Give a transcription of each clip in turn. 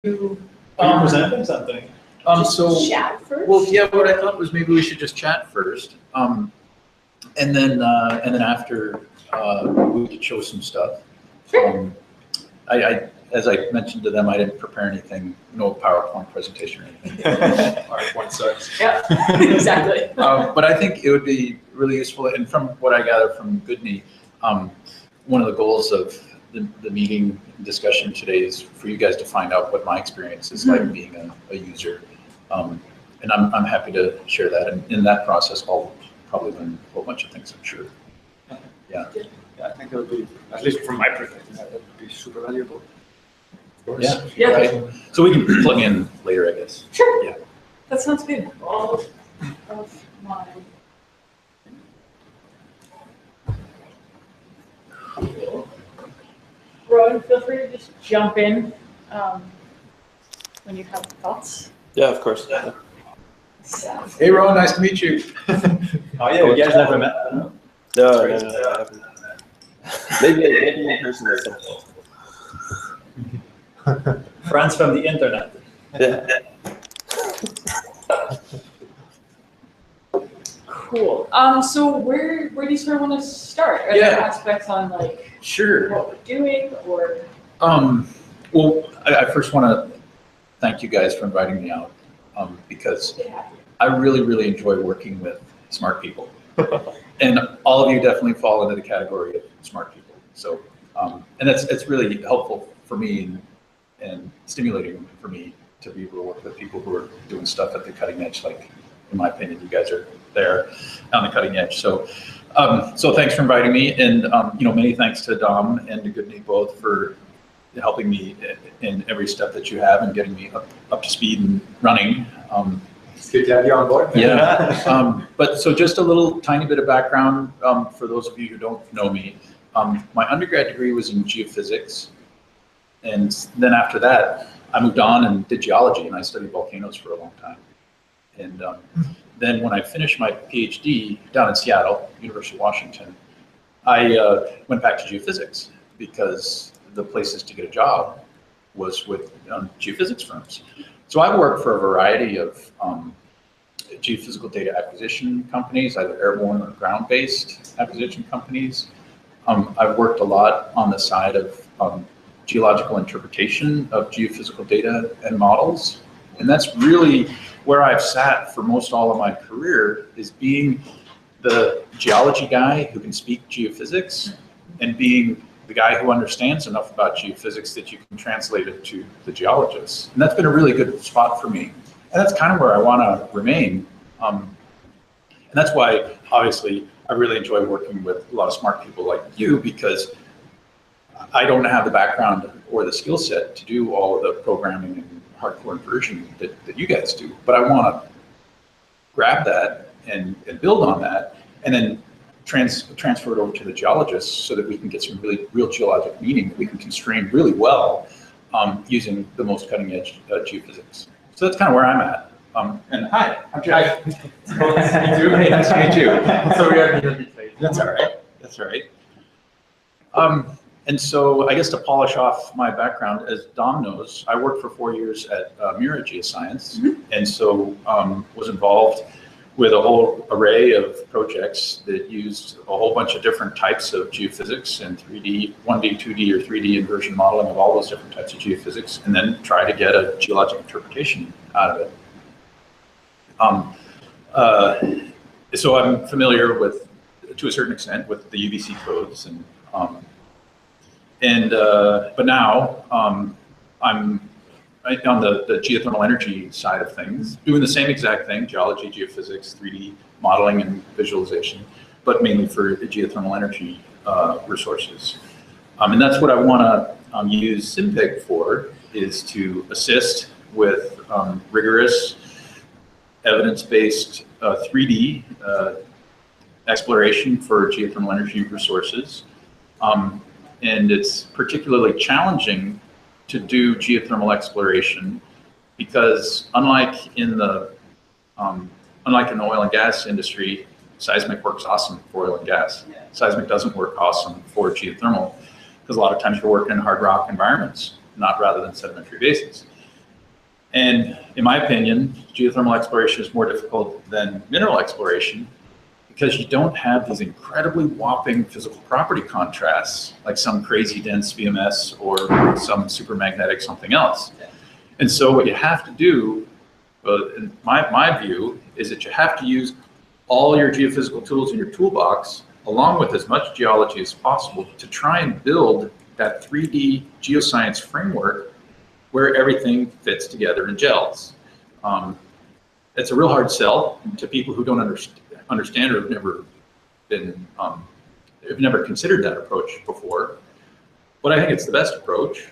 you presenting something. just chat first? Well, yeah, what I thought was maybe we should just chat first. And then after, we could show some stuff. Sure. As I mentioned to them, I didn't prepare anything, no PowerPoint presentation or anything. PowerPoint sucks. Yeah, exactly. But I think it would be really useful, and from what I gather from Goodney, one of the goals of the meeting discussion today is for you guys to find out what my experience is like being a user. And I'm happy to share that, and in that process, I'll probably learn a whole bunch of things, I'm sure. Yeah. Yeah, I think that would be, at least from my perspective, that would be super valuable. Of course. Yeah. Yeah. Right. So we can plug in later, I guess. Sure. Yeah. That sounds good. All of mine. Cool. Rowan, feel free to just jump in when you have thoughts. Yeah, of course. Sounds Hey, Rowan, nice to meet you. Oh yeah, you guys never met? No, I haven't. Maybe in person or something. Friends from the internet. Yeah. cool. So where do you sort of want to start? Are Yeah. there aspects on like Sure. what we're doing or? Well, I first want to thank you guys for inviting me out, because Yeah. I really, really enjoy working with smart people. And all of you definitely fall into the category of smart people. So, and it's really helpful for me and stimulating for me to be able to work with people who are doing stuff at the cutting edge. Like, in my opinion, you guys are there on the cutting edge. So, so thanks for inviting me, and many thanks to Dom and to Goodney both for helping me in every step that you have and getting me up to speed and running. It's good to have you on board. Yeah. But so just a little tiny bit of background for those of you who don't know me. My undergrad degree was in geophysics. And then after that, I moved on and did geology, and I studied volcanoes for a long time. And then when I finished my PhD down in Seattle, University of Washington, I went back to geophysics because the places to get a job was with geophysics firms. So I've worked for a variety of geophysical data acquisition companies, either airborne or ground-based acquisition companies. I've worked a lot on the side of geological interpretation of geophysical data and models. And that's really where I've sat for most all of my career, is being the geology guy who can speak geophysics and being the guy who understands enough about geophysics that you can translate it to the geologists. And that's been a really good spot for me. And that's kind of where I want to remain. And that's why, obviously, I really enjoy working with a lot of smart people like you, because I don't have the background or the skill set to do all of the programming and hardcore inversion that you guys do. But I want to grab that and build on that, and then transfer it over to the geologists so that we can get some real geologic meaning that we can constrain really well using the most cutting edge geophysics. So that's kind of where I'm at. And hi, I'm Jeff. Nice to meet you. Hey, nice to meet you. So we are in the place. That's all right. That's all right. And so I guess to polish off my background, as Dom knows, I worked for 4 years at Mira Geoscience, and so was involved with a whole array of projects that used a whole bunch of different types of geophysics and 3D, 1D, 2D, or 3D inversion modeling of all those different types of geophysics, and then try to get a geologic interpretation out of it. So I'm familiar with, to a certain extent, with the UBC codes, but now I'm on the geothermal energy side of things, doing the same exact thing: geology, geophysics, 3D modeling, and visualization, but mainly for the geothermal energy resources. And that's what I want to use SimPEG for, is to assist with rigorous, evidence-based 3D exploration for geothermal energy resources. And it's particularly challenging to do geothermal exploration because unlike in the oil and gas industry, seismic works awesome for oil and gas. Seismic doesn't work awesome for geothermal because a lot of times you're working in hard rock environments, rather than sedimentary basins. And in my opinion, geothermal exploration is more difficult than mineral exploration because you don't have these incredibly whopping physical property contrasts, like some crazy dense VMS or some super magnetic something else. And so what you have to do, in my view, is that you have to use all your geophysical tools in your toolbox, along with as much geology as possible, to try and build that 3D geoscience framework where everything fits together and gels. It's a real hard sell to people who don't understand or have never been, have never considered that approach before. But I think it's the best approach.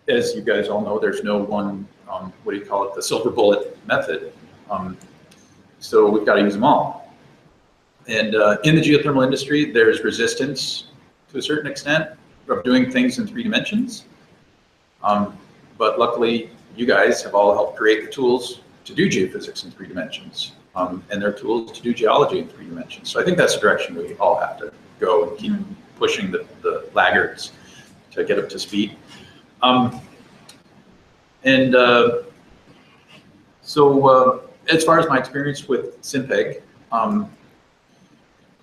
As you guys all know, there's no one, what do you call it, the silver bullet method. So we've got to use them all. And in the geothermal industry, there's resistance to a certain extent of doing things in 3 dimensions. But luckily, you guys have all helped create the tools to do geophysics in 3 dimensions, and their tools to do geology in 3 dimensions. So I think that's the direction we all have to go and keep pushing the laggards to get up to speed. So as far as my experience with SimPEG,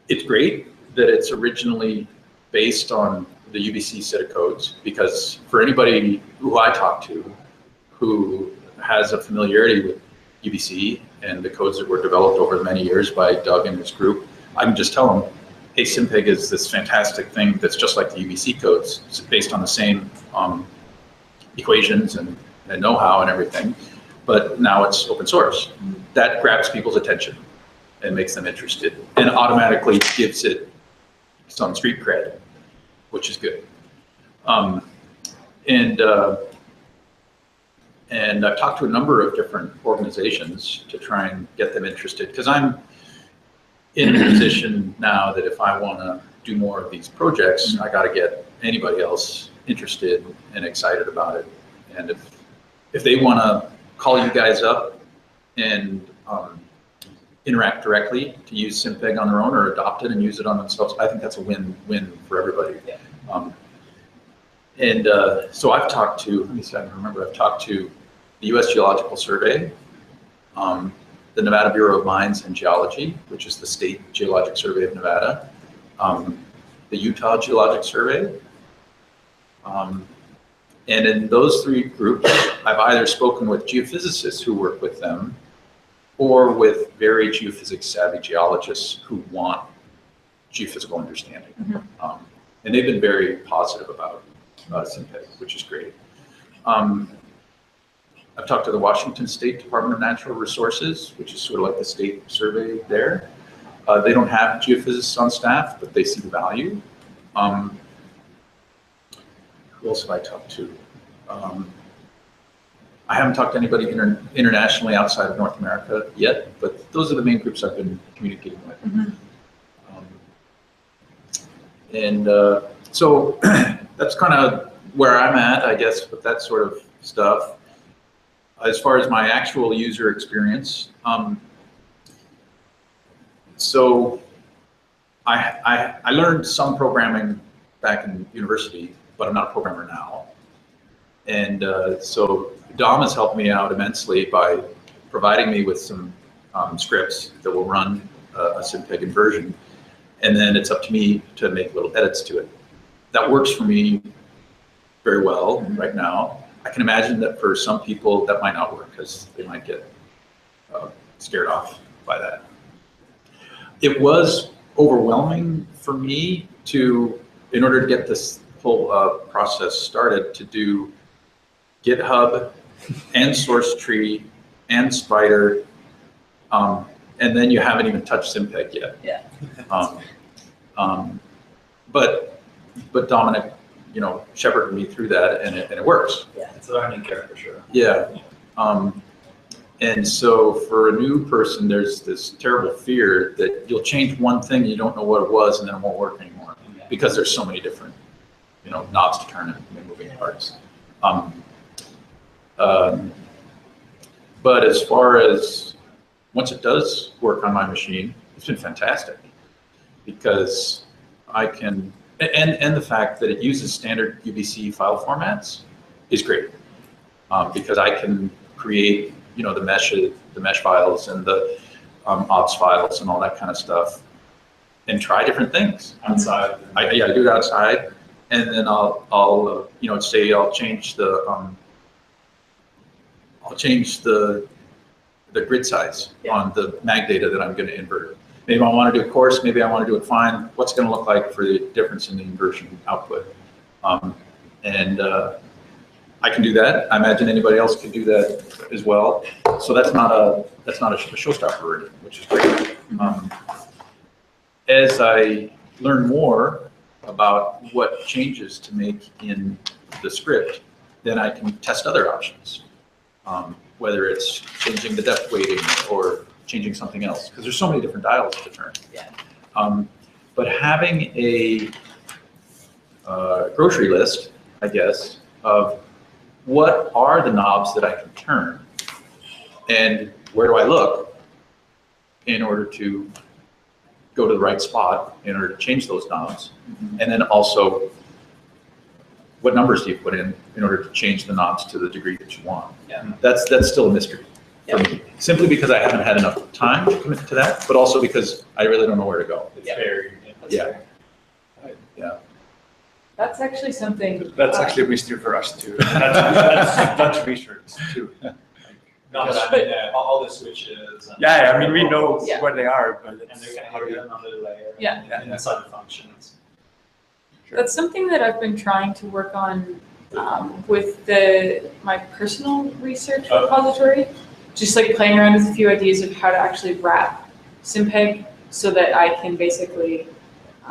it's great that it's originally based on the UBC set of codes, because for anybody who I talk to who has a familiarity with UBC and the codes that were developed over many years by Doug and his group, I can just tell them, hey, SimPEG is this fantastic thing that's just like the UBC codes. It's based on the same equations and know-how and everything, but now it's open source. That grabs people's attention and makes them interested and automatically gives it some street cred, which is good. And I've talked to a number of different organizations to try and get them interested, because I'm in a position now that if I want to do more of these projects, I got to get anybody else interested and excited about it. And if they want to call you guys up and interact directly to use SimPEG on their own or adopt it and use it on themselves, I think that's a win-win for everybody. Yeah. So I've talked to, let me see, I can remember, I've talked to the US Geological Survey, the Nevada Bureau of Mines and Geology, which is the State Geologic Survey of Nevada, the Utah Geologic Survey. And in those 3 groups, I've either spoken with geophysicists who work with them or with very geophysics savvy geologists who want geophysical understanding. And they've been very positive about SimPEG, which is great. I've talked to the Washington State Department of Natural Resources, which is sort of like the state survey there. They don't have geophysicists on staff, but they see the value. Who else have I talked to? I haven't talked to anybody internationally outside of North America yet, but those are the main groups I've been communicating with. So that's kind of where I'm at, I guess, with that sort of stuff. As far as my actual user experience, so I learned some programming back in university, but I'm not a programmer now. And so Dom has helped me out immensely by providing me with some scripts that will run a SimPEG inversion. And then it's up to me to make little edits to it. That works for me very well right now. I can imagine that for some people that might not work, because they might get scared off by that. It was overwhelming for me to, in order to get this whole process started, to do GitHub and source tree and Spider, and then you haven't even touched SimPEG yet. Yeah. But Dominic, you know, shepherded me through that, and it works. Yeah. It's a learning curve for sure. Yeah. And so for a new person, there's this terrible fear that you'll change one thing, you don't know what it was, and then it won't work anymore, because there's so many different, you know, knobs to turn and moving parts. But as far as once it does work on my machine, it's been fantastic, because I can, and the fact that it uses standard UBC file formats is great. because I can create, the mesh files and the ops files and all that kind of stuff, and try different things Outside. I do it outside, and then I'll say I'll change the grid size on the mag data that I'm going to invert. Maybe I want to do it coarse, maybe I want to do it fine. What's it going to look like for the difference in the inversion output? I can do that. I imagine anybody else could do that as well. So that's not a showstopper already, which is great. As I learn more about what changes to make in the script, then I can test other options, whether it's changing the depth weighting or changing something else, because there's so many different dials to turn. Yeah. But having a grocery list, I guess, of what are the knobs that I can turn, and where do I look in order to go to the right spot in order to change those knobs, and then also what numbers do you put in order to change the knobs to the degree that you want. Yeah. That's still a mystery for me, simply because I haven't had enough time to commit to that, but also because I really don't know where to go. It's very. Yeah. That's actually something. That's actually a mystery for us too. That's research too. No, but I mean, all the switches. And Yeah, I mean, we know Yeah. where they are, but And it's they're how do we- hidden under the layer. Yeah. And inside the functions. That's something that I've been trying to work on with my personal research repository. Just like playing around with a few ideas of how to actually wrap SimPEG so that I can basically,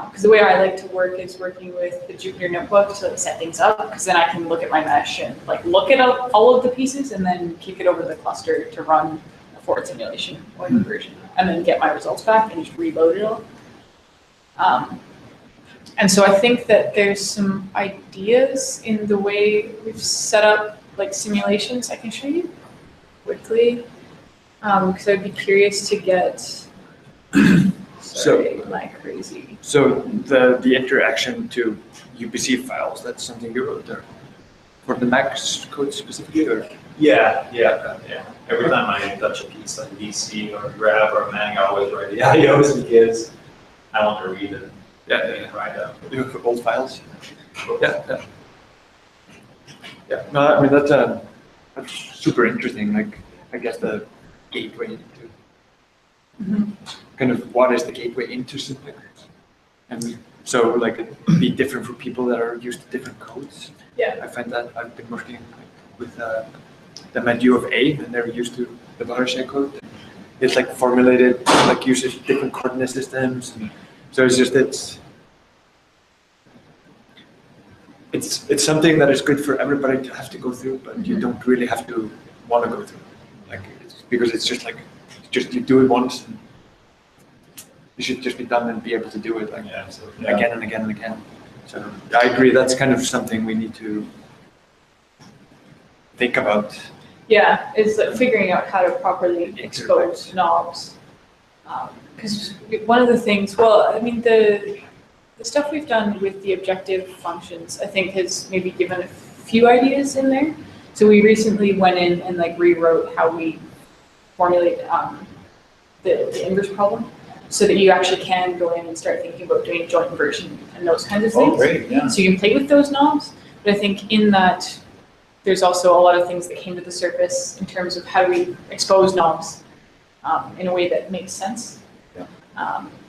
because the way I like to work is working with the Jupyter notebook to set things up, because then I can look at my mesh and look at all of the pieces and then kick it over to the cluster to run a forward simulation or inversion, and then get my results back and just reload it all. And so I think that there's some ideas in the way we've set up simulations I can show you quickly, because I'd be curious to get. Sorry, am I crazy? So the interaction to UPC files, that's something you wrote there for the Max code specifically, or? Yeah. Every time I touch a piece like DC or grab or Mang, I always write the IOs because I want to read it. Yeah. Right up. You have old files? Yeah. No, I mean, that's super interesting. I guess the gateway into kind of what is the gateway into SimPEG, and so it'd be different for people that are used to different codes. Yeah. I find that I've been working with the menu of A, and they're used to the watershed code. It's formulated uses different coordinate systems. So it's something that is good for everybody to have to go through, but you don't really have to want to go through. Because it's just you do it once, and you should just be done and be able to do it again and again and again. So I agree. That's kind of something we need to think about. Yeah, is figuring out how to properly expose knobs. Because one of the things, the stuff we've done with the objective functions, I think has maybe given a few ideas in there. So we recently went in and rewrote how we formulate the inverse problem, so that you actually can go in and start thinking about doing joint inversion and those kinds of things. Oh, great, yeah. So you can play with those knobs, but I think in that there's also a lot of things that came to the surface in terms of how do we expose knobs in a way that makes sense. Yeah.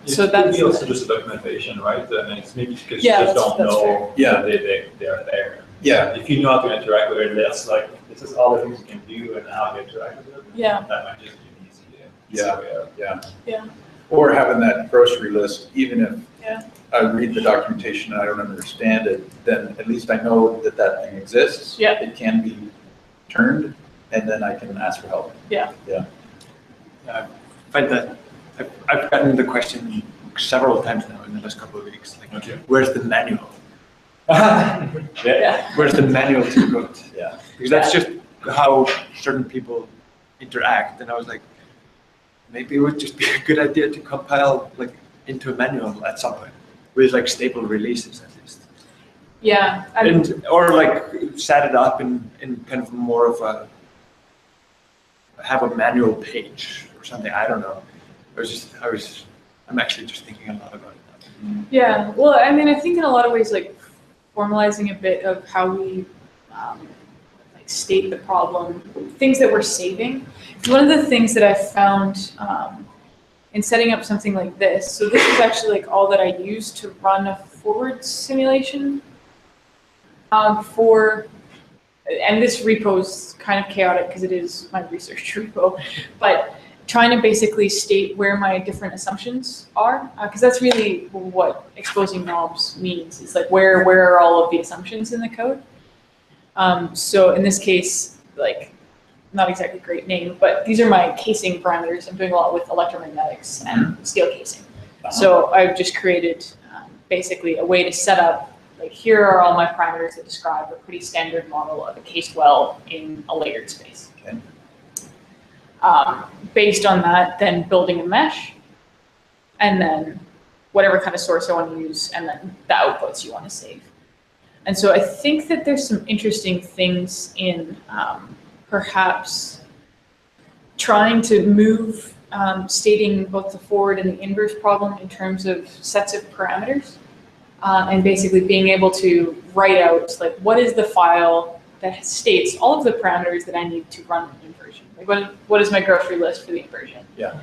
So that's also just documentation, right? And it's maybe because Yeah, you just that's don't know Yeah. that they are there. Yeah. If you know how to interact with it, that's this is all the things you can do and how to interact with it. Yeah. That might just be easy. Yeah. Or having that grocery list, even if Yeah. I read the documentation and I don't understand it, then at least I know that thing exists. Yeah. It can be turned, and then I can ask for help. Yeah. I find that I've gotten the question several times now in the last couple of weeks. Where's the manual? Yeah. Where's the manual to code? Yeah. Because that's just how certain people interact. And I was maybe it would just be a good idea to compile into a manual at some point with stable releases at least. Yeah. or like set it up in kind of more of a, have a manual page or something. I don't know. I'm actually just thinking a lot about it now. Yeah, well, I mean, I think in a lot of ways, like formalizing a bit of how we like state the problem, things that we're saving. One of the things that I found in setting up something like this, so this is actually like all that I use to run a forward simulation and this repo is kind of chaotic because it is my research repo, but trying to basically state where my different assumptions are, because that's really what exposing knobs means, is like where are all of the assumptions in the code. So in this case, like, not exactly great name, but these are my casing parameters. I'm doing a lot with electromagnetics and steel casing. So I've just created basically a way to set up, like, here are all my parameters that describe a pretty standard model of a cased well in a layered space. Okay. Based on that, then building a mesh, and then whatever kind of source I want to use, and then the outputs you want to save. And so I think that there's some interesting things in perhaps trying to move stating both the forward and the inverse problem in terms of sets of parameters, and basically being able to write out, like, what is the file that states all of the parameters that I need to run an inversion. Like, what is my grocery list for the inversion? Yeah.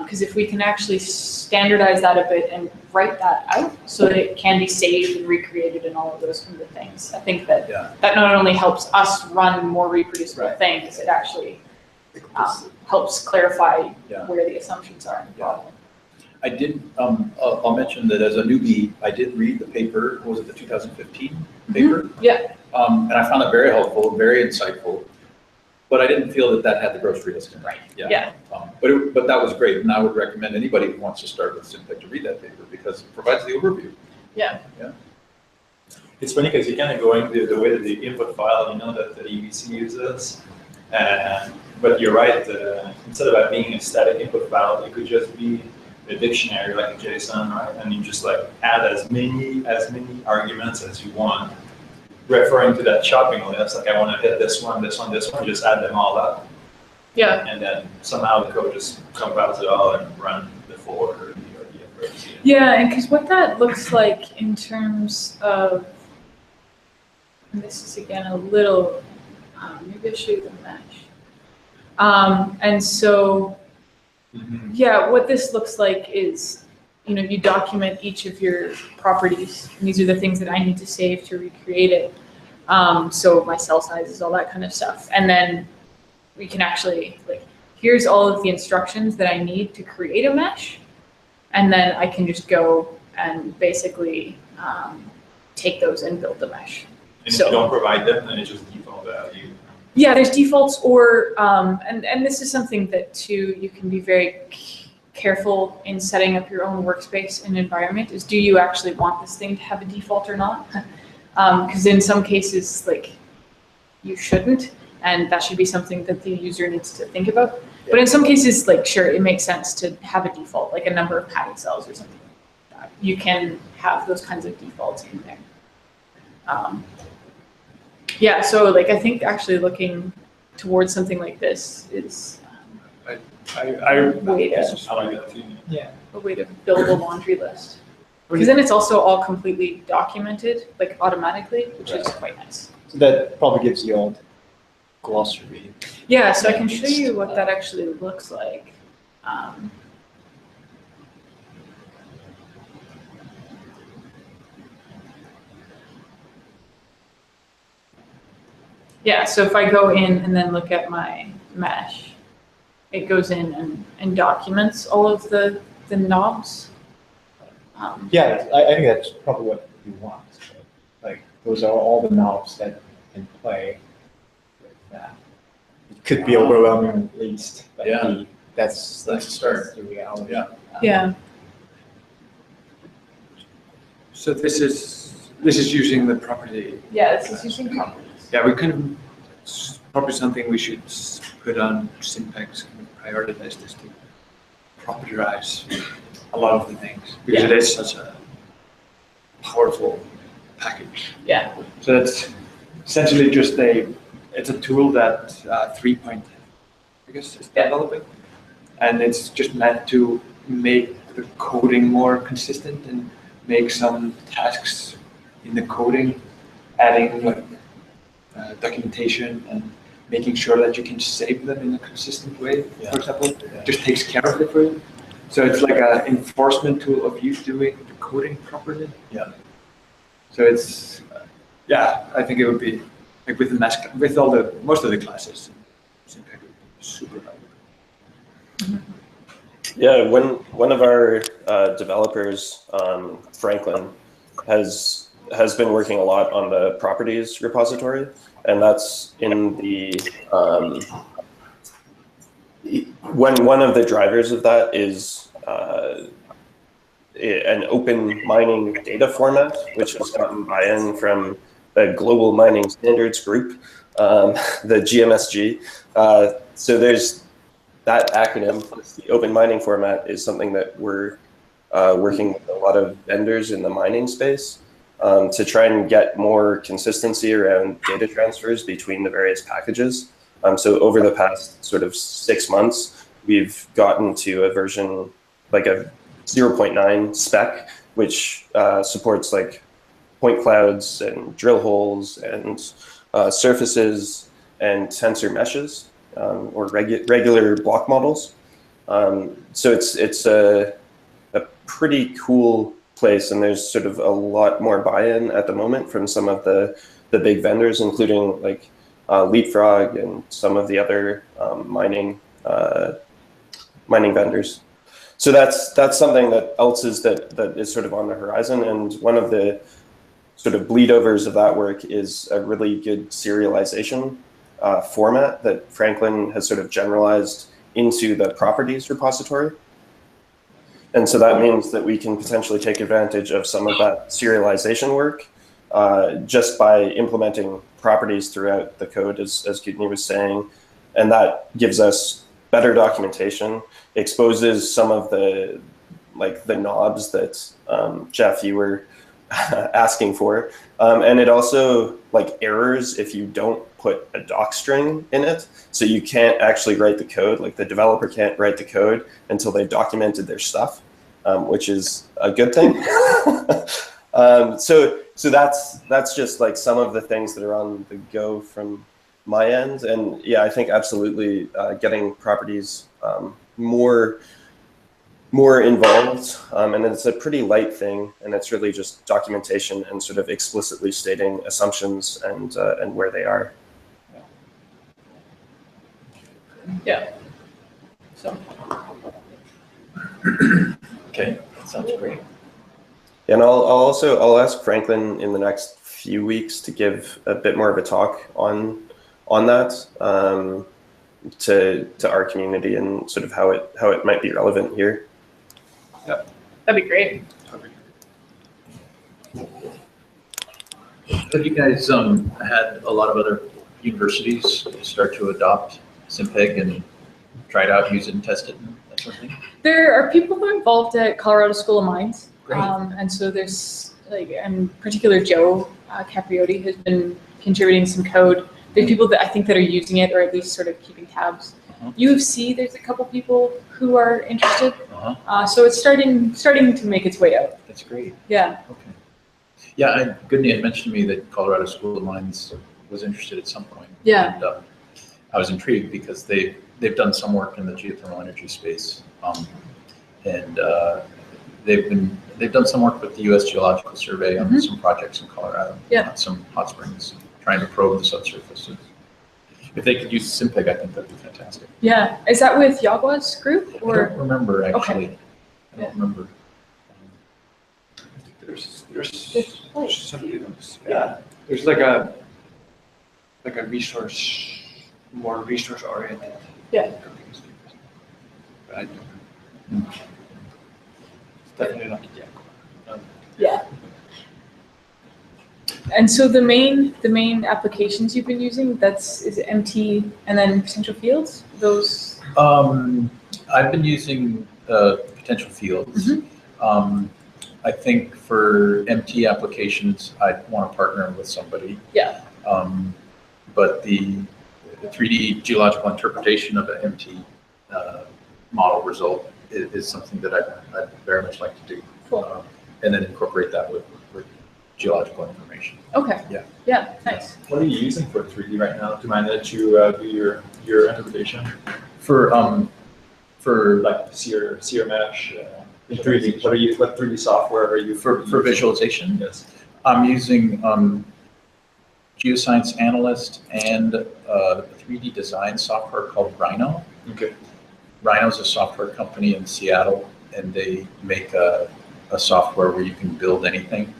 Because if we can actually standardize that a bit and write that out so that it can be saved and recreated and all of those kinds of things, I think that that not only helps us run more reproducible things, it actually helps clarify where the assumptions are in the problem. I did, I'll mention that as a newbie, I did read the paper, what was it, the 2015 paper? Yeah. And I found it very helpful, very insightful, but I didn't feel that that had the grocery list in it. Right. Yeah. But that was great, and I would recommend anybody who wants to start with SimPEG to read that paper because it provides the overview. Yeah. Yeah. It's funny because you kind of go into the way that the input file, you know, that the EBC uses, but you're right, instead of that being a static input file, it could just be a dictionary like a JSON, right? And you just like add as many arguments as you want, referring to that shopping list. Like, I want to hit this one, this one, this one. Just add them all up. Yeah. And then somehow the code just compiles it all and run the forward or the inverse. Yeah, and because what that looks like in terms of, and this is again a little, maybe I'll show you the mesh. And so, yeah, what this looks like is, you know, you document each of your properties. And these are the things that I need to save to recreate it. So my cell sizes, all that kind of stuff. And then we can actually, like, here's all of the instructions that I need to create a mesh. And then I can just go and basically take those and build the mesh. And if you don't provide them, then it's just default value. Yeah, there's defaults, or and this is something that too you can be very careful in setting up your own workspace and environment. Is, do you actually want this thing to have a default or not? Because in some cases, like, you shouldn't, and that should be something that the user needs to think about. Yeah. But in some cases, like, sure, it makes sense to have a default, like a number of padding cells or something like that. You can have those kinds of defaults in there. Yeah, so, like, I think actually looking towards something like this is a way to build a laundry list. Because then it's also all completely documented, like, automatically, which is quite nice. So that probably gives you all the glossary. Yeah, so I can show you what that actually looks like. Yeah, so if I go in and then look at my mesh, it goes in and documents all of the knobs. Yeah, I think that's probably what you want. Like, those are all the knobs that can play with that. It could be overwhelming at least, but that's the reality. Yeah. Yeah. So this is using the property. Yeah, this is using properties. Yeah, we can, probably something we should put on SimPEG's kind of priority list is to propertize a lot of the things, because it is such a powerful package. Yeah. So it's essentially just it's a tool that 3.0, I guess, is developing. And it's just meant to make the coding more consistent and make some tasks in the coding, adding like documentation and making sure that you can save them in a consistent way, for example, just takes care of it for you. So it's like an enforcement tool of you doing the coding properly. Yeah. So it's, I think it would be like with most of the classes, SimPEG would be super valuable. Yeah, one of our developers, Franklin, has been working a lot on the properties repository, and that's in the one of the drivers of that is an open mining data format, which has gotten buy-in from the Global Mining Standards Group, the GMSG. So there's that acronym, the open mining format, is something that we're working with a lot of vendors in the mining space to try and get more consistency around data transfers between the various packages. So over the past sort of 6 months, we've gotten to a version like a 0.9 spec, which supports like point clouds and drill holes and surfaces and tensor meshes or regular block models. So it's a pretty cool place, and there's sort of a lot more buy-in at the moment from some of the big vendors, including like Leapfrog and some of the other mining vendors. So that's something else that is sort of on the horizon, and one of the sort of bleed overs of that work is a really good serialization format that Franklin has sort of generalized into the properties repository. And so that means that we can potentially take advantage of some of that serialization work just by implementing properties throughout the code, as Kutney was saying. And that gives us better documentation, exposes some of the knobs that Jeff, you were asking for. And it also like errors if you don't put a doc string in it. So you can't actually write the code, like the developer can't write the code until they've documented their stuff, which is a good thing. So that's just like some of the things that are on the go from my end. And yeah, I think absolutely getting properties more involved, and it's a pretty light thing, and it's really just documentation and sort of explicitly stating assumptions and where they are. Yeah. So. Okay, sounds great. And I'll ask Franklin in the next few weeks to give a bit more of a talk on that to our community and sort of how it might be relevant here. Yeah, That'd be great. Have you guys had a lot of other universities start to adopt SimPEG and try it out, use it and test it and that sort of thing? There are people who are involved at Colorado School of Mines. Great. And so there's like, in particular, Joe Capriotti has been contributing some code. There's people that I think that are using it, or at least sort of keeping tabs. U of C, there's a couple people who are interested. So it's starting to make its way out. That's great. Yeah. Okay. Yeah, Goodney had mentioned to me that Colorado School of Mines was interested at some point. Yeah. And, I was intrigued because they've done some work in the geothermal energy space, and they've done some work with the U.S. Geological Survey on some projects in Colorado. Yeah. Some hot springs, trying to probe the subsurface. If they could use SimPEG, I think that'd be fantastic. Yeah. Is that with Yagwa's group I or? don't remember actually. Okay. I don't remember. There's something else. Yeah, there's like a resource, more resource oriented. Yeah. But I don't know. It's definitely not yet. Yeah. And so the main applications you've been using, is it MT and then potential fields? Those. I've been using potential fields. I think for MT applications, I'd want to partner with somebody. Yeah. But the 3D geological interpretation of an MT model result is something that I'd very much like to do. Cool. And then incorporate that with geological information. Okay. Yeah. Yeah, nice. What are you using for 3D right now to manage to do your interpretation? For Like seer mesh, in 3D, what 3D software are you for visualization, Yes. I'm using Geoscience Analyst and a 3D design software called Rhino. Okay. Rhino's a software company in Seattle, and they make a software where you can build anything.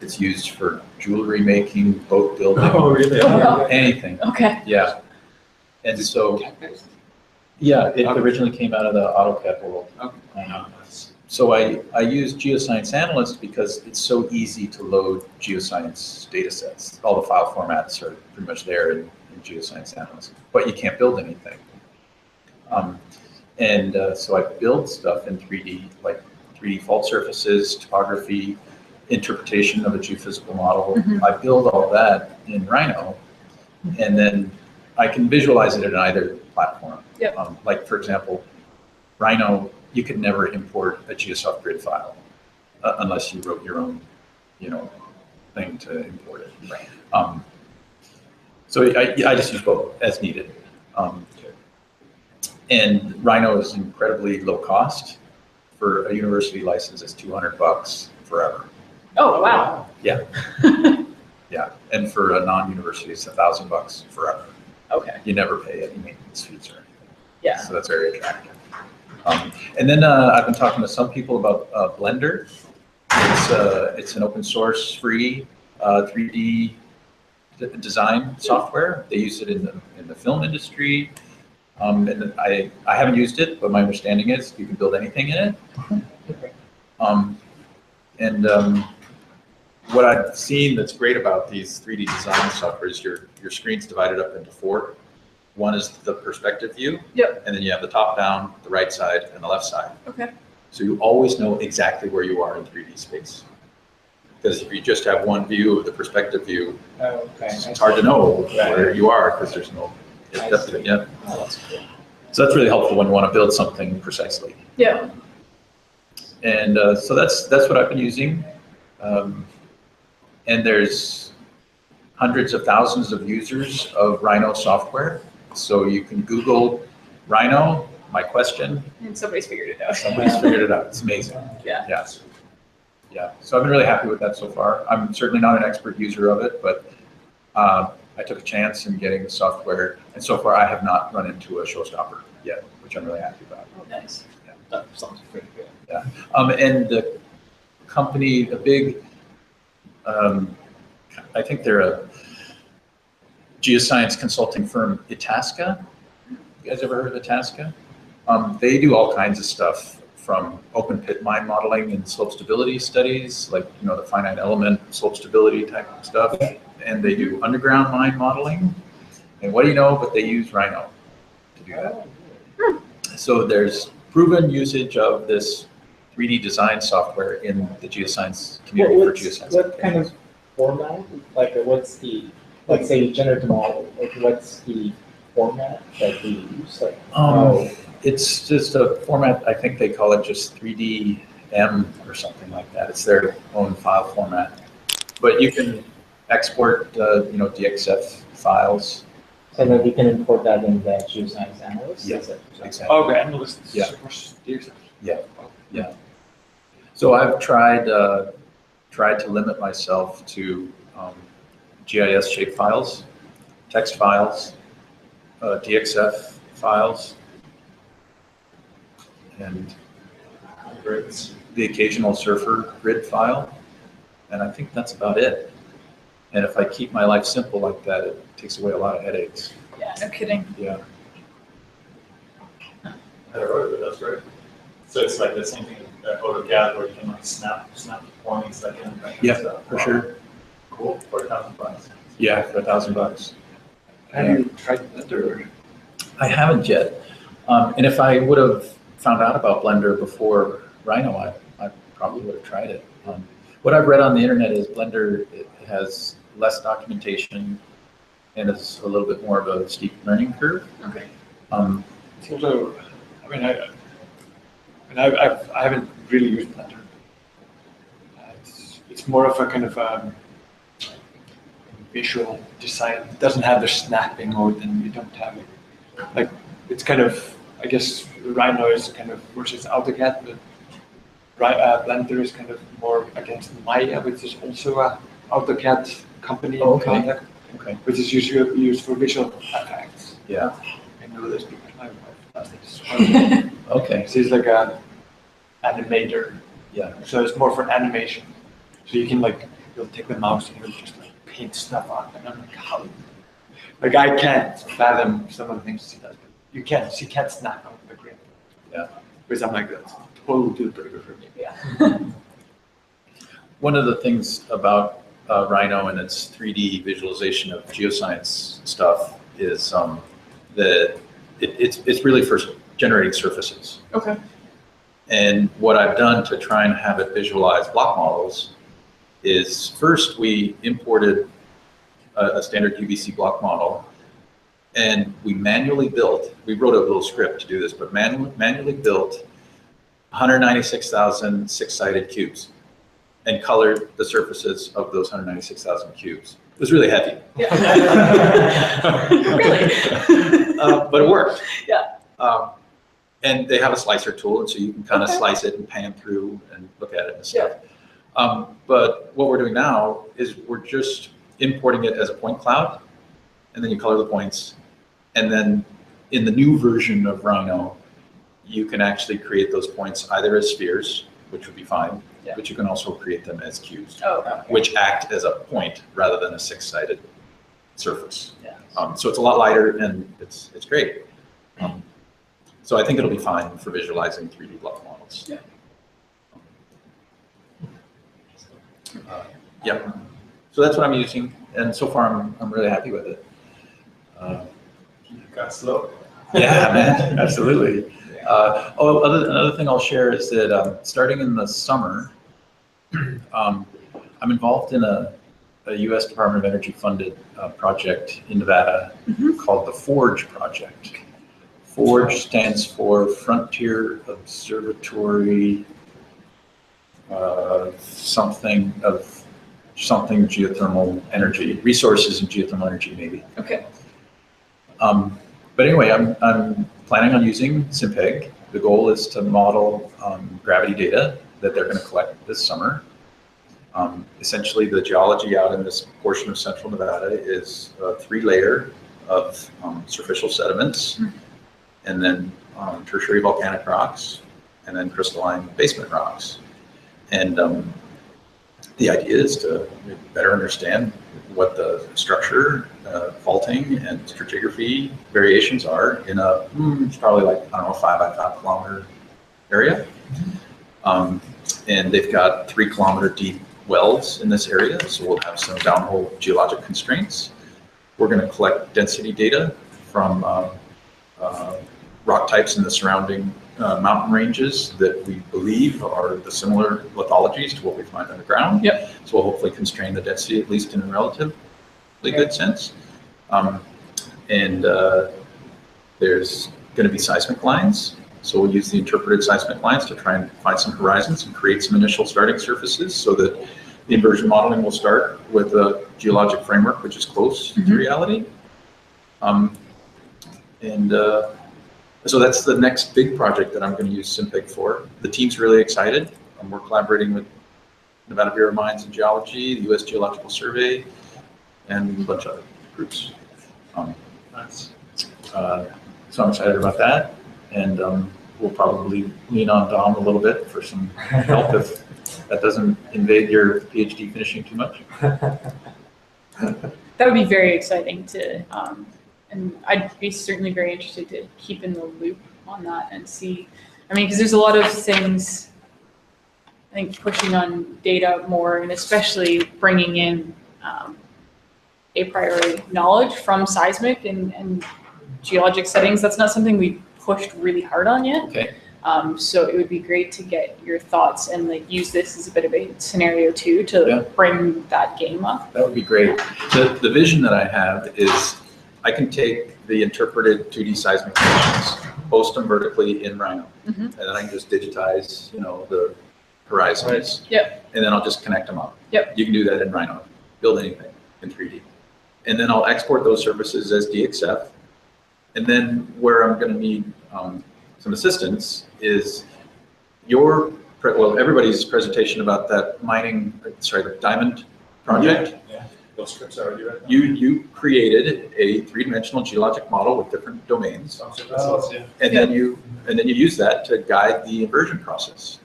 It's used for jewelry making, boat building, Oh, really? Oh, wow. anything. Okay. Yeah. And so, yeah, it originally came out of the AutoCAD world. So I use Geoscience Analyst because it's so easy to load geoscience data sets. All the file formats are pretty much there in Geoscience Analyst, but you can't build anything. So I build stuff in 3D, like 3D fault surfaces, topography, interpretation of a geophysical model. Mhm. I build all that in Rhino, and then I can visualize it in either platform. Yep. Like for example, Rhino, you could never import a GeoSoft grid file unless you wrote your own, thing to import it. Right. So I just use both as needed. And Rhino is incredibly low cost. For a university license, it's $200 forever. Oh, wow. Yeah. Yeah, and for a non-university, it's $1,000 forever. Okay. You never pay any maintenance fees or anything. Yeah. So that's very attractive. And then I've been talking to some people about Blender. It's an open source, free 3D design software. They use it in the film industry. And I haven't used it, but my understanding is you can build anything in it. What I've seen that's great about these 3D design software is your screen's divided up into 4. One is the perspective view. Yep. And then you have the top down, the right side, and the left side. Okay. So you always know exactly where you are in 3D space. Because if you just have one view of the perspective view, Oh, okay. it's hard to know where you are because there's no depth to it yet. Oh, that's cool. So that's really helpful when you want to build something precisely. Yeah. And so that's what I've been using. And there's hundreds of thousands of users of Rhino software. So you can Google Rhino, my question. And somebody's figured it out. Somebody's figured it out. It's amazing. Yeah. Yeah. Yeah. So I've been really happy with that so far. I'm certainly not an expert user of it, but I took a chance in getting the software. And so far I have not run into a showstopper yet, which I'm really happy about. Oh, nice. Yeah. That sounds pretty good. Yeah. And the company, a big, I think they're a geoscience consulting firm, Itasca. You guys ever heard of Itasca? They do all kinds of stuff from open pit mine modeling and slope stability studies, like, the finite element slope stability type of stuff. And they do underground mine modeling. And what do you know, but they use Rhino to do that. So there's proven usage of this 3D design software in the geoscience community for geoscience. What kind of format? Like, what's the, let's say, generative model? Like, what's the format that we use? Like, It's just a format, I think they call it just 3DM or something like that. It's their own file format. But you can export, DXF files. So that we can import that in the Geoscience Analyst? Yeah, Is it? exactly. Okay, analyst. Yeah. Yeah. Yeah. So I've tried to limit myself to GIS shape files, text files, DXF files, and the occasional surfer grid file. And I think that's about it. And if I keep my life simple like that, it takes away a lot of headaches. Yeah, no kidding. Yeah. I don't know, but that's great. So it's like the same thing with AutoCAD where you can snap the points that kind of thing. Yeah, So, for sure. Cool, for $1,000. Yeah, for $1,000. Have you tried Blender? I haven't yet. And if I would have found out about Blender before Rhino, I probably would have tried it. What I've read on the internet is Blender, it has less documentation and it's a little bit more of a steep learning curve. Okay. It's also, I mean, I haven't really used Blender. It's more of a kind of visual design. It doesn't have the snapping mode, and you don't have it. Like, it's kind of, I guess Rhino is kind of versus AutoCAD, but Blender is kind of more against Maya, which is also a AutoCAD company. Okay. Okay. Which is usually used for visual effects. Yeah. I know this because my wife does this. Okay. She's like an animator. Yeah. So it's more for animation. So you can like, you'll take the mouse and you'll just like paint stuff on. And I'm like, how? Like I can't fathom some of the things she does. But she can't snap out the grip. Yeah. Because I'm like, that's a total deal breaker for me. Yeah. One of the things about Rhino and its 3D visualization of geoscience stuff is that it's really for generating surfaces. Okay. And what I've done to try and have it visualize block models is first we imported a standard UVC block model, and we wrote a little script to do this, but manually built 196,000 six-sided cubes and colored the surfaces of those 196,000 cubes. It was really heavy. Yeah. Really? But it worked. Yeah. And they have a slicer tool, and so you can kind of Okay. slice it and pan through and look at it and stuff. But what we're doing now is we're just importing it as a point cloud, and then you color the points. And then in the new version of Rhino, you can actually create those points either as spheres, which would be fine, but you can also create them as cubes, which act as a point rather than a six-sided surface. Yeah. So it's a lot lighter and it's great. So I think it'll be fine for visualizing 3D block models. Yeah. Yep. So that's what I'm using, and so far I'm really happy with it. Got slow. Yeah, man, absolutely. Another thing I'll share is that starting in the summer, I'm involved in a U.S. Department of Energy funded project in Nevada called the FORGE project. FORGE stands for Frontier Observatory something geothermal energy, resources and geothermal energy maybe. Okay. But anyway, I'm planning on using SimPEG. The goal is to model gravity data that they're going to collect this summer. Essentially, the geology out in this portion of central Nevada is a 3-layer of superficial sediments, and then tertiary volcanic rocks, and then crystalline basement rocks. And the idea is to better understand what the structure, faulting, and stratigraphy variations are in a, it's probably like, I don't know, 5 by 5 kilometer area. And they've got 3 kilometer deep wells in this area, so we'll have some downhole geologic constraints. We're going to collect density data from rock types in the surrounding mountain ranges that we believe are the similar lithologies to what we find underground. Yep. So we'll hopefully constrain the density, at least in a relatively good sense. There's going to be seismic lines. So we'll use the interpreted seismic lines to try and find some horizons and create some initial starting surfaces so that the inversion modeling will start with a geologic framework which is close to reality. So that's the next big project that I'm going to use SimPEG for. The team's really excited. We're collaborating with Nevada Bureau of Mines and Geology, the U.S. Geological Survey, and a bunch of other groups. So I'm excited about that, and we'll probably lean on Dom a little bit for some help if that doesn't invade your PhD finishing too much. That would be very exciting to, and I'd be certainly very interested to keep in the loop on that and see. I mean, because there's a lot of things, I think, pushing on data more, and especially bringing in a priori knowledge from seismic and geologic settings. That's not something we pushed really hard on yet. Okay. So it would be great to get your thoughts and like use this as a bit of a scenario too to Yeah. bring that game up. That would be great. The vision that I have is I can take the interpreted 2D seismic conditions, post them vertically in Rhino, and then I can just digitize, the horizons. Yep. And then I'll just connect them up. Yep. You can do that in Rhino, build anything in 3D. And then I'll export those services as DXF. And then where I'm going to need some assistance is everybody's presentation about that the diamond project. Yeah, those scripts are already written. You created a three-dimensional geologic model with different domains, and then you use that to guide the inversion process.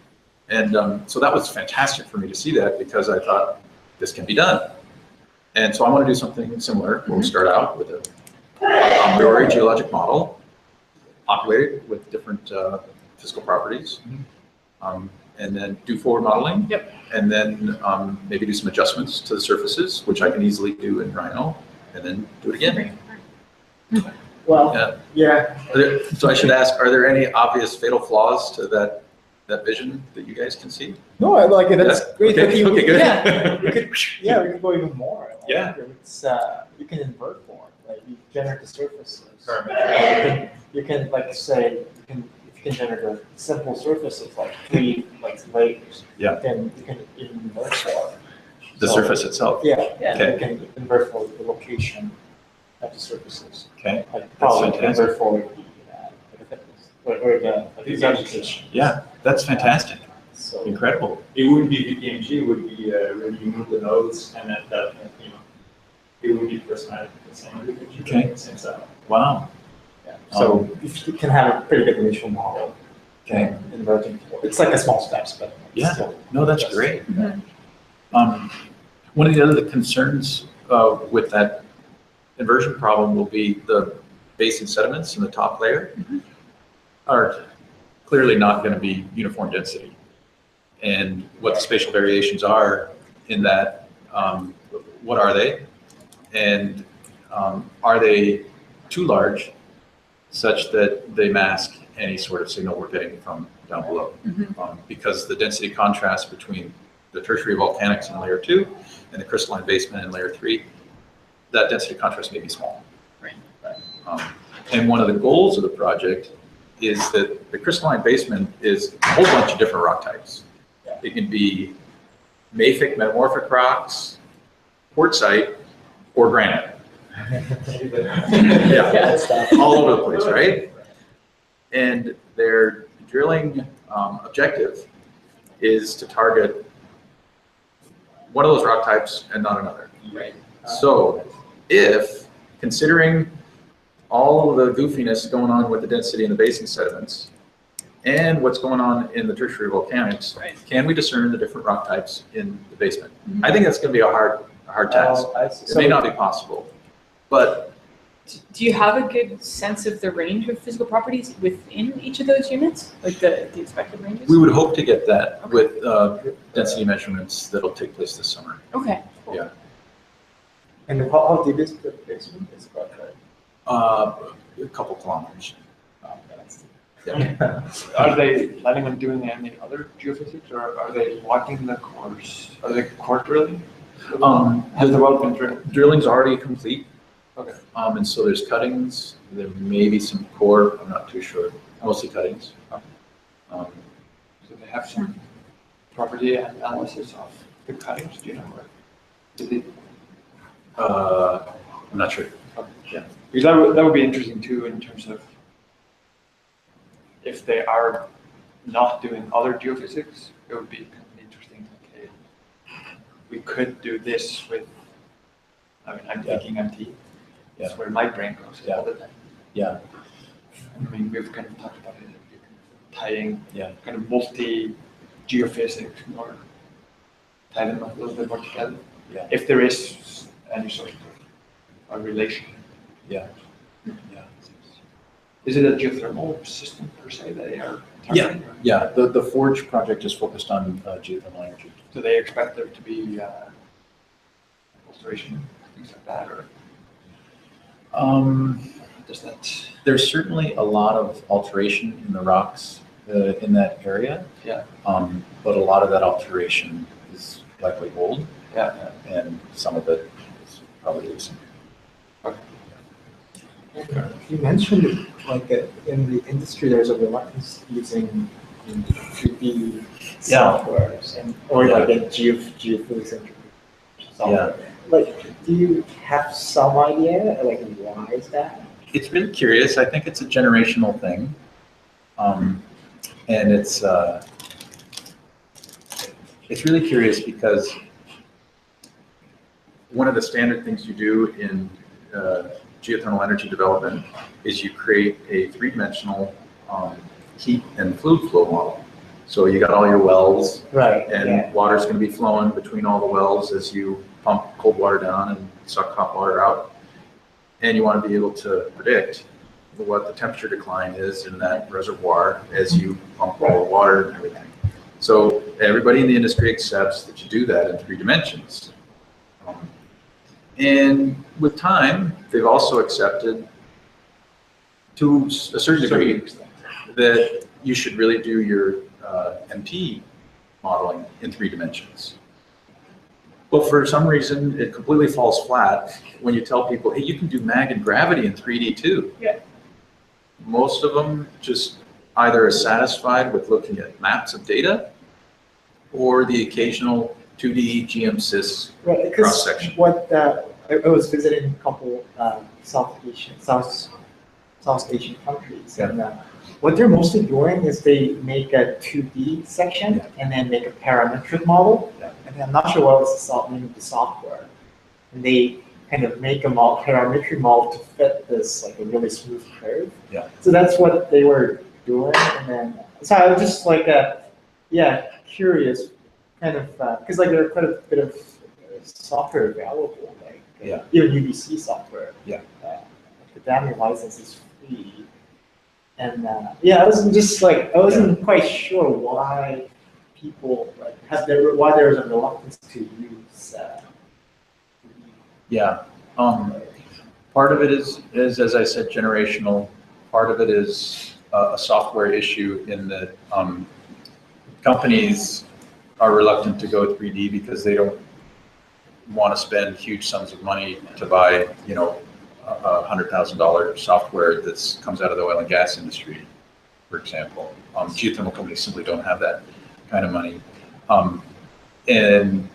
And so that was fantastic for me to see that, because I thought this can be done. And so I want to do something similar. We'll start out with a priori geologic model, populated with different physical properties, and then do forward modeling. Yep. And then maybe do some adjustments to the surfaces, which I can easily do in Rhino, and then do it again. Well, yeah. So I should ask, are there any obvious fatal flaws to that vision that you guys can see? No, like that's great. Okay, But okay, good. Yeah, we could go even more. Like, Yeah. It's, you can invert form. Like you generate the surfaces. Perfect. You can like say if you can generate a simple surface of like 3 layers. Yeah. Then you can even invert form. The surface itself. Yeah. Okay. You can invert for the location of the surfaces. Okay. Like probably fantastic. invert for the vegetation. Yeah, that's fantastic. So Incredible. It wouldn't be VPMG, it would be when you move the nodes, and at that, it would be personalized the same VPMG, Okay. the same style. Wow. yeah. So if you can have a pretty good initial model. Okay. Inverting. It's like a small steps, but Yeah. still. No, that's Yes. great. One of the other concerns with that inversion problem will be the basin sediments in the top layer are clearly not going to be uniform density. And what the spatial variations are in that, what are they? And are they too large such that they mask any sort of signal we're getting from down below? Because the density contrast between the tertiary volcanics in layer 2 and the crystalline basement in layer 3, that density contrast may be small. Right. And one of the goals of the project is that the crystalline basement is a whole bunch of different rock types. It can be mafic metamorphic rocks, quartzite, or granite. Yeah, all over the place, right? And their drilling objective is to target one of those rock types and not another. Right. So if, considering all of the goofiness going on with the density in the basin sediments and what's going on in the tertiary volcanics, Right. can we discern the different rock types in the basement? I think that's going to be a hard task. It may not be possible, but Do you have a good sense of the range of physical properties within each of those units, like the expected ranges? we would hope to get that Okay. with density measurements that'll take place this summer. Okay. Cool. Yeah. And how deep is the basement? It's about A couple kilometers. Yeah. Are they planning on doing any other geophysics, or are they walking the course? Are they core drilling? Has the well been drilled? Drilling's already complete. Okay. And so there's cuttings, there may be some core, I'm not too sure, mostly cuttings. So they have some property analysis of the cuttings, do you know? Or did it? I'm not sure. Yeah. Because that would be interesting too, in terms of if they are not doing other geophysics, it would be kind of interesting. Okay, we could do this with. I mean, I'm thinking MT. That's where my brain goes all the time. Yeah. I mean, we've kind of talked about it, tying Yeah. kind of multi geophysics or tie them a little bit more together. Yeah. If there is any sort of a relation. Yeah. Yeah. Is it a geothermal system per se that they are Yeah. targeting? or Yeah. The Forge project is focused on geothermal energy. Do they expect there to be alteration, things like that, or does that? There's certainly a lot of alteration in the rocks in that area. Yeah. But a lot of that alteration is likely old. Yeah. And some of it is probably recent. You mentioned like in the industry, there's a reluctance using 3D softwares and or like a geophysics software. Like, do you have some idea like why is that? It's really curious. I think it's a generational thing, and it's really curious because one of the standard things you do in geothermal energy development is you create a three-dimensional heat and fluid flow model. So you got all your wells, Right, and water's going to be flowing between all the wells as you pump cold water down and suck hot water out. And you want to be able to predict what the temperature decline is in that reservoir as you pump all the water and everything. So everybody in the industry accepts that you do that in 3 dimensions. And with time, they've also accepted to a certain degree that you should really do your MT modeling in 3 dimensions. But for some reason, it completely falls flat when you tell people, hey, you can do mag and gravity in 3D too. Yeah. Most of them just either are satisfied with looking at maps of data or the occasional 2D GM-SIS cross-section. What I was visiting a couple South Asian countries, and what they're mostly doing is they make a 2D section and then make a parametric model. And I'm not sure what was the name of the software. And they kind of make a parametric model to fit this like a really smooth curve. Yeah. So that's what they were doing, and then so I was just like curious, kind of because like there are quite a bit of software available, like even UBC software. Yeah. The damming license is free, and I wasn't just like I wasn't quite sure why people like why there's a reluctance to use. Part of it is, as I said, generational. Part of it is a software issue in that companies are reluctant to go 3D because they don't want to spend huge sums of money to buy, $100,000 software that comes out of the oil and gas industry, for example. Geothermal companies simply don't have that kind of money. And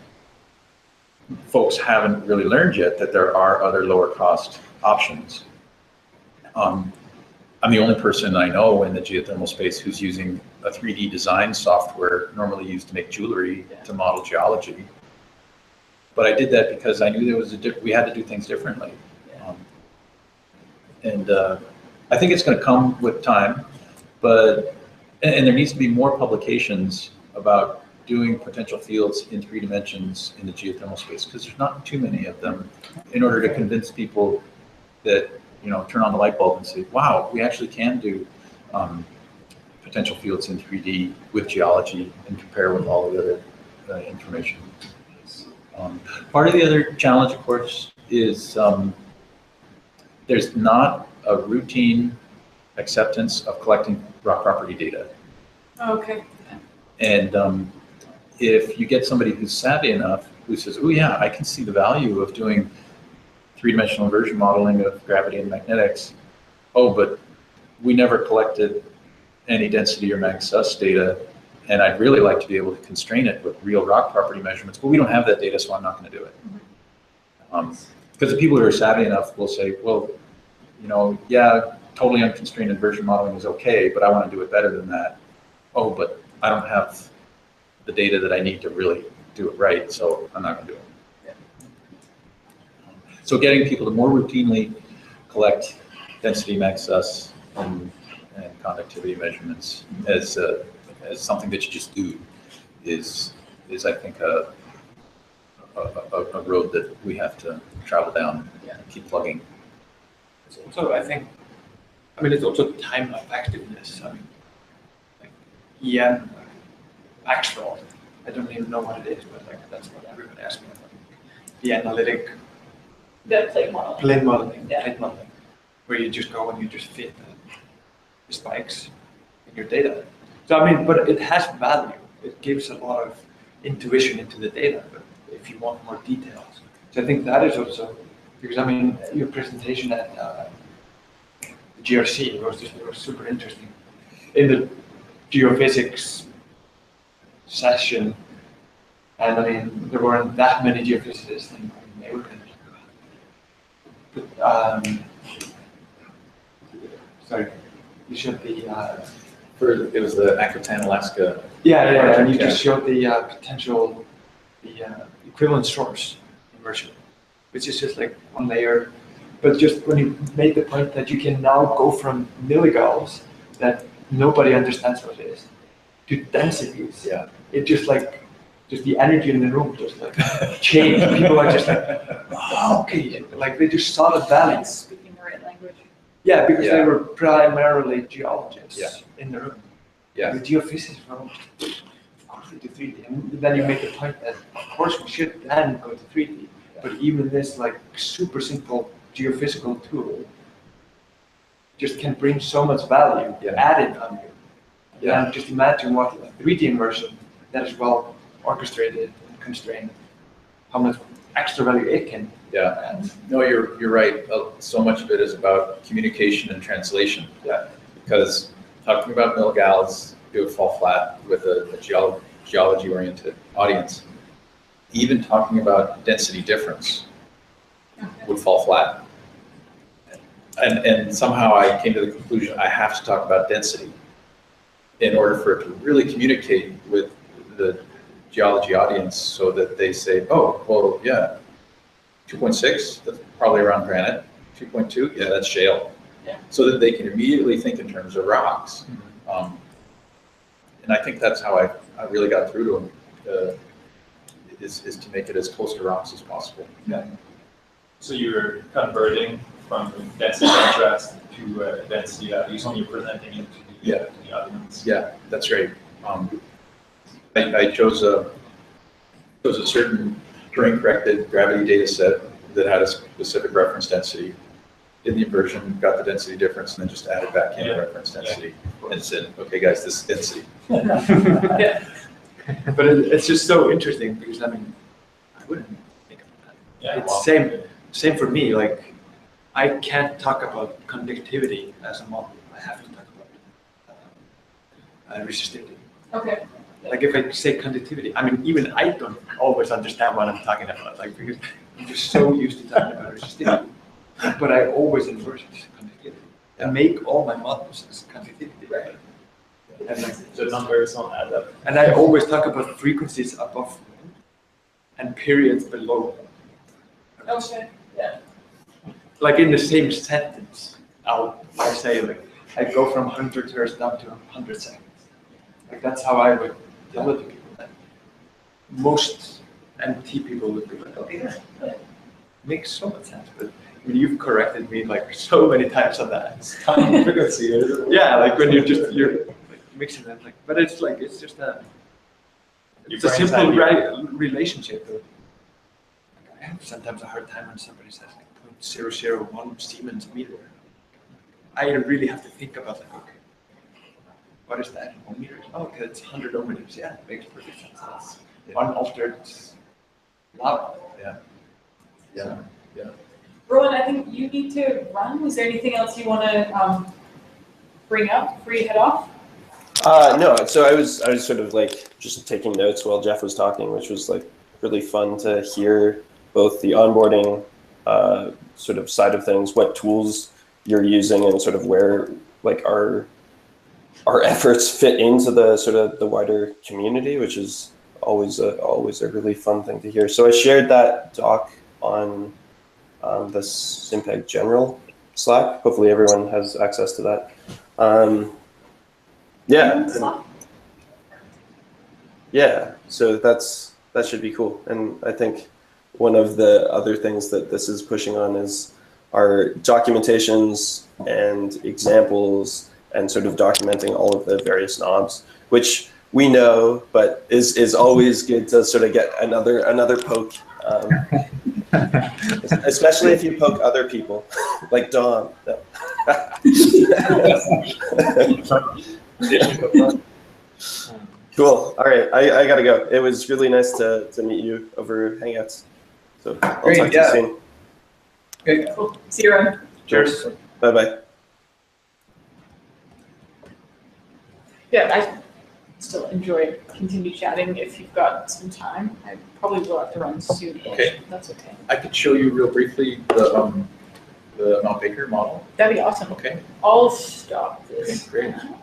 folks haven't really learned yet that there are other lower cost options. I'm the only person I know in the geothermal space who's using a 3D design software normally used to make jewelry to model geology. But I did that because I knew there was we had to do things differently. I think it's going to come with time, but and there needs to be more publications about doing potential fields in 3 dimensions in the geothermal space because there's not too many of them in order to convince people that turn on the light bulb and say, wow, we actually can do potential fields in 3D with geology and compare with all the other information. Part of the other challenge, of course, is there's not a routine acceptance of collecting rock property data. Okay. And if you get somebody who's savvy enough, who says, oh yeah, I can see the value of doing 3-dimensional inversion modeling of gravity and magnetics. Oh, but we never collected any density or mag-sus data, and I'd really like to be able to constrain it with real rock property measurements, but we don't have that data, so I'm not going to do it. Because the people who are savvy enough will say, well, totally unconstrained inversion modeling is okay, but I want to do it better than that. Oh, but I don't have the data that I need to really do it right, so I'm not going to do it. So getting people to more routinely collect density, mag-sus, and conductivity measurements as something that you just do is I think a road that we have to travel down and keep plugging. It's also, it's also time effectiveness. Like EM, Axel, I don't even know what it is, but that's what everybody asks me about. The analytic The plate modeling. plane modeling, Yeah. plane modeling, where you just go and you just fit the spikes in your data. So I mean, but it has value. It gives a lot of intuition into the data, but if you want more details. So I think that is also, because I mean, your presentation at the GRC was super interesting. In the geophysics session, and I mean, there weren't that many geophysicists, and they were kind of, but, sorry, you showed the, it was the Akutan, Alaska. yeah, and you Yeah. just showed the potential, the equivalent source immersion, which is just like one layer. But just when you made the point that you can now go from milligauss that nobody understands what it is to densities. Yeah. It just like, just the energy in the room just like changed. People are just like, oh, okay, like they just saw the value. Speaking the right language. Yeah, because they Yeah. were primarily geologists Yeah. in the room. Yeah. The geophysicists were, of course we do 3D. And then you make the point that, of course, we should then go to 3D. But even this like super simple geophysical tool just can bring so much value, Yeah. added value. Yeah. And just imagine what a 3D immersion that is well orchestrated and constrained, how much extra value it can Yeah. add. No, you're right. So much of it is about communication and translation. Yeah. Because talking about milligauss, it would fall flat with a geology-oriented audience. Even talking about density difference would fall flat. And somehow I came to the conclusion I have to talk about density in order for it to really communicate with the geology audience so that they say, oh, well, yeah, 2.6, that's probably around granite. 2.2, yeah, that's shale. Yeah. So that they can immediately think in terms of rocks. And I think that's how I really got through to them, is to make it as close to rocks as possible. Yeah. So you're converting from density contrast to density values when you're presenting it to the audience. Yeah, that's right. I chose a certain terrain-corrected gravity data set that had a specific reference density. In the inversion, got the density difference, and then just added back in the reference density, and said, "Okay, guys, this is density." Yeah. But it's just so interesting because I mean, I wouldn't think about that. Yeah, It's well, same for me. Like, I can't talk about conductivity as a model. I have to talk about resistivity. Okay. Like if I say conductivity, I mean, even I don't always understand what I'm talking about. Like because I'm just so used to talking about resistivity. But I always inverse conductivity and make all my models as conductivity. Right. And like, The numbers don't add up. and I always talk about frequencies above and periods below. Okay. Yeah. Like in the same sentence, I say like, I go from 100 hertz down to 100 seconds. Like that's how I would tell it to people. And most MT people would be like, okay, that makes so much sense. But I mean, you've corrected me like so many times on that. Tiny frequency. Yeah, like when you're like, mixing them, like, but it's like it's just it's a simple relationship. I have sometimes a hard time when somebody says like 0.001 Siemens meter. I really have to think about like, okay, what is that in ohm meters? Oh, okay, it's 100 ohm meters. Yeah, it makes perfect sense. That's unaltered loud. Yeah. Rowan, I think you need to run. Is there anything else you want to bring up before you head off? No, so I was sort of like just taking notes while Jeff was talking, which was like really fun to hear both the onboarding sort of side of things, what tools you're using, and sort of where like our efforts fit into the sort of the wider community, which is always a really fun thing to hear. So I shared that doc on the SimPEG general Slack. Hopefully everyone has access to that. Yeah, so that should be cool. And I think one of the other things that this is pushing on is our documentations and examples and sort of documenting all of the various knobs, which we know, but is always good to sort of get another poke. Especially if you poke other people, like Dom. No. Cool. All right, I gotta go. It was really nice to meet you over Hangouts. So I'll Great, talk to yeah. you soon. Okay. Cool. See you around. Cheers. Bye-bye. Yeah, I still enjoy continue chatting if you've got some time. I probably will have to run soon. Okay. That's okay. I could show you real briefly the Mount Baker model. That'd be awesome. Okay. I'll stop this. Okay, great. now.